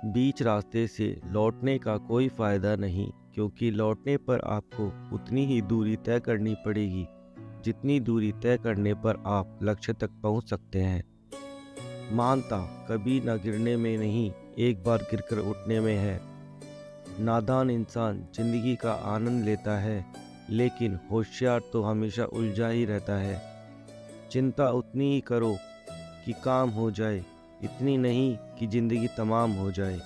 बीच रास्ते से लौटने का कोई फ़ायदा नहीं, क्योंकि लौटने पर आपको उतनी ही दूरी तय करनी पड़ेगी जितनी दूरी तय करने पर आप लक्ष्य तक पहुंच सकते हैं। महानता कभी न गिरने में नहीं, एक बार गिरकर उठने में है। नादान इंसान जिंदगी का आनंद लेता है, लेकिन होशियार तो हमेशा उलझा ही रहता है। चिंता उतनी ही करो कि काम हो जाए, इतनी नहीं कि जिंदगी तमाम हो जाए।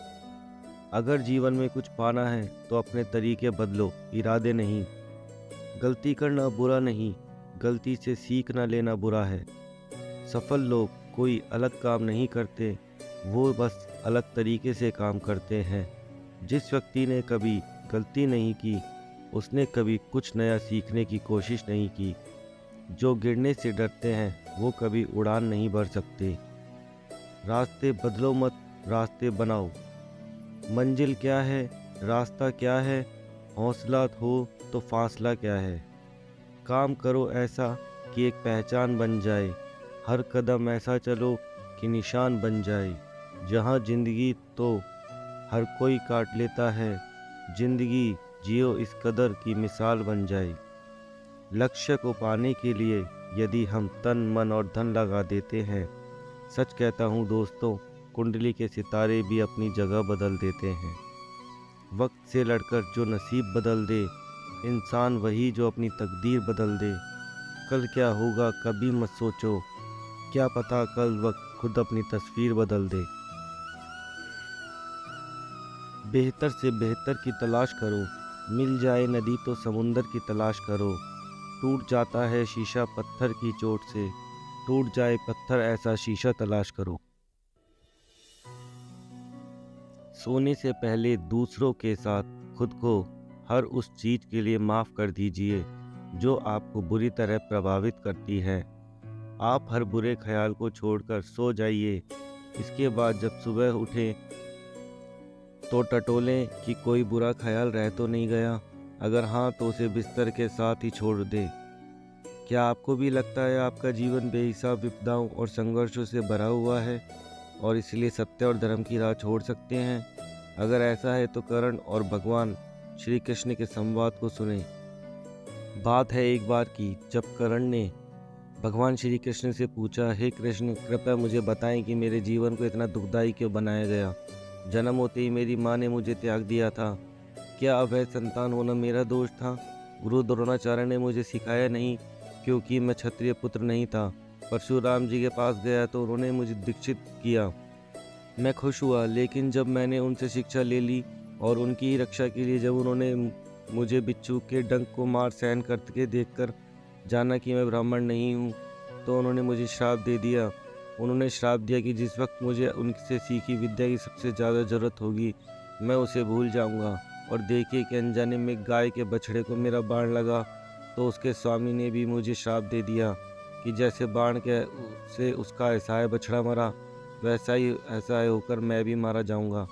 अगर जीवन में कुछ पाना है तो अपने तरीके बदलो, इरादे नहीं। गलती करना बुरा नहीं, गलती से सीख न लेना बुरा है। सफल लोग कोई अलग काम नहीं करते, वो बस अलग तरीके से काम करते हैं। जिस व्यक्ति ने कभी गलती नहीं की, उसने कभी कुछ नया सीखने की कोशिश नहीं की। जो गिरने से डरते हैं वो कभी उड़ान नहीं भर सकते। रास्ते बदलो मत, रास्ते बनाओ। मंजिल क्या है, रास्ता क्या है, हौसला हो तो फासला क्या है। काम करो ऐसा कि एक पहचान बन जाए, हर कदम ऐसा चलो कि निशान बन जाए। जहाँ जिंदगी तो हर कोई काट लेता है, जिंदगी जियो इस कदर की मिसाल बन जाए। लक्ष्य को पाने के लिए यदि हम तन मन और धन लगा देते हैं, सच कहता हूँ दोस्तों, कुंडली के सितारे भी अपनी जगह बदल देते हैं। वक्त से लड़कर जो नसीब बदल दे, इंसान वही जो अपनी तकदीर बदल दे। कल क्या होगा कभी मत सोचो, क्या पता कल वक्त खुद अपनी तस्वीर बदल दे। बेहतर से बेहतर की तलाश करो, मिल जाए नदी तो समुंदर की तलाश करो। टूट जाता है शीशा पत्थर की चोट से, टूट जाए पत्थर ऐसा शीशा तलाश करो। सोने से पहले दूसरों के साथ खुद को हर उस चीज़ के लिए माफ़ कर दीजिए जो आपको बुरी तरह प्रभावित करती है। आप हर बुरे ख्याल को छोड़कर सो जाइए। इसके बाद जब सुबह उठें तो टटोलें कि कोई बुरा ख्याल रह तो नहीं गया। अगर हाँ तो उसे बिस्तर के साथ ही छोड़ दें। क्या आपको भी लगता है आपका जीवन बेहिसाब विपदाओं और संघर्षों से भरा हुआ है और इसलिए सत्य और धर्म की राह छोड़ सकते हैं? अगर ऐसा है तो कर्ण और भगवान श्री कृष्ण के संवाद को सुने। बात है एक बार की, जब कर्ण ने भगवान श्री कृष्ण से पूछा, हे कृष्ण, कृपया मुझे बताएं कि मेरे जीवन को इतना दुखदाई क्यों बनाया गया। जन्म होते ही मेरी माँ ने मुझे त्याग दिया था। क्या अवैध संतान होना मेरा दोष था? गुरु द्रोणाचार्य ने मुझे सिखाया नहीं क्योंकि मैं क्षत्रिय पुत्र नहीं था। परशुराम जी के पास गया तो उन्होंने मुझे दीक्षित किया। मैं खुश हुआ, लेकिन जब मैंने उनसे शिक्षा ले ली और उनकी ही रक्षा के लिए जब उन्होंने मुझे बिच्छू के डंक को मार सहन करके देखकर जाना कि मैं ब्राह्मण नहीं हूँ, तो उन्होंने मुझे श्राप दे दिया। उन्होंने श्राप दिया कि जिस वक्त मुझे उनसे सीखी विद्या की सबसे ज़्यादा ज़रूरत होगी, मैं उसे भूल जाऊँगा। और देखिए कि अनजाने में गाय के बछड़े को मेरा बाण लगा, तो उसके स्वामी ने भी मुझे श्राप दे दिया कि जैसे बाण के से उसका ऐसा बछड़ा मरा, वैसा ही ऐसा होकर मैं भी मारा जाऊंगा।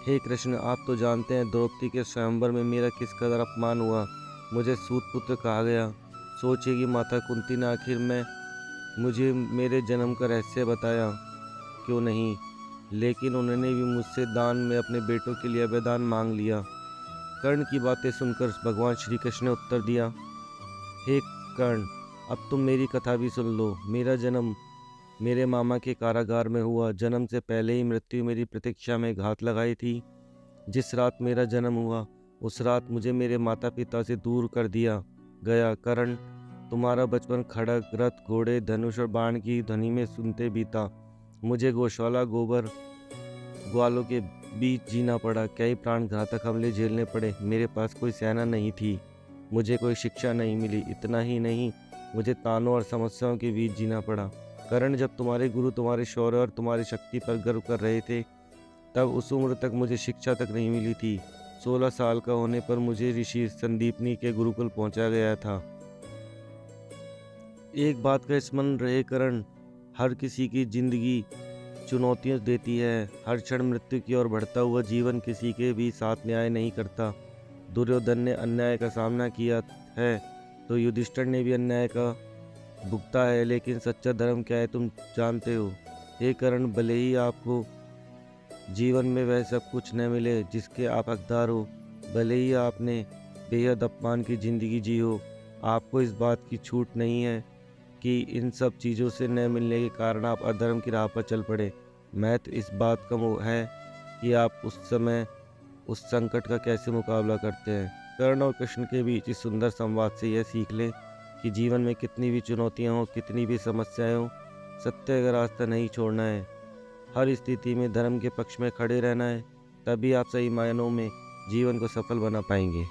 हे कृष्ण, आप तो जानते हैं द्रौपदी के स्वयंवर में मेरा किस कदर अपमान हुआ। मुझे सूत पुत्र कहा गया। सोचिए कि माता कुंती ने आखिर में मुझे मेरे जन्म का रहस्य बताया क्यों नहीं, लेकिन उन्होंने भी मुझसे दान में अपने बेटों के लिए वरदान मांग लिया। कर्ण की बातें सुनकर भगवान श्री कृष्ण ने उत्तर दिया, हे कर्ण, अब तुम मेरी कथा भी सुन लो। मेरा जन्म मेरे मामा के कारागार में हुआ। जन्म से पहले ही मृत्यु मेरी प्रतीक्षा में घात लगाई थी। जिस रात मेरा जन्म हुआ, उस रात मुझे मेरे माता पिता से दूर कर दिया गया। कर्ण, तुम्हारा बचपन खड़ग, रथ, घोड़े, धनुष और बाण की ध्वनि में सुनते बीता। मुझे गौशाला, गोबर, ग्वालों के बीच जीना पड़ा। कई प्राण घातक हमले झेलने पड़े। मेरे पास कोई सेना नहीं थी, मुझे कोई शिक्षा नहीं मिली। इतना ही नहीं, मुझे तानों और समस्याओं के बीच जीना पड़ा। करण, जब तुम्हारे गुरु तुम्हारे शौर्य और तुम्हारी शक्ति पर गर्व कर रहे थे, तब उस उम्र तक मुझे शिक्षा तक नहीं मिली थी। 16 साल का होने पर मुझे ऋषि संदीपनी के गुरुकुल पहुंचा गया था। एक बात का स्मरण रहे करण, हर किसी की जिंदगी चुनौतियां देती है। हर क्षण मृत्यु की ओर बढ़ता हुआ जीवन किसी के भी साथ न्याय नहीं करता। दुर्योधन ने अन्याय का सामना किया है तो युधिष्ठिर ने भी अन्याय का भुगता है, लेकिन सच्चा धर्म क्या है तुम जानते हो। हे कर्ण, भले ही आपको जीवन में वह सब कुछ न मिले जिसके आप हकदार हो, भले ही आपने बेहद अपमान की ज़िंदगी जी हो, आपको इस बात की छूट नहीं है कि इन सब चीज़ों से न मिलने के कारण आप अधर्म की राह पर चल पड़े। महत्व इस बात का है कि आप उस समय उस संकट का कैसे मुकाबला करते हैं। कर्ण और कृष्ण के बीच इस सुंदर संवाद से यह सीख लें कि जीवन में कितनी भी चुनौतियाँ हों, कितनी भी समस्याएँ हों, सत्य का रास्ता नहीं छोड़ना है। हर स्थिति में धर्म के पक्ष में खड़े रहना है, तभी आप सही मायनों में जीवन को सफल बना पाएँगे।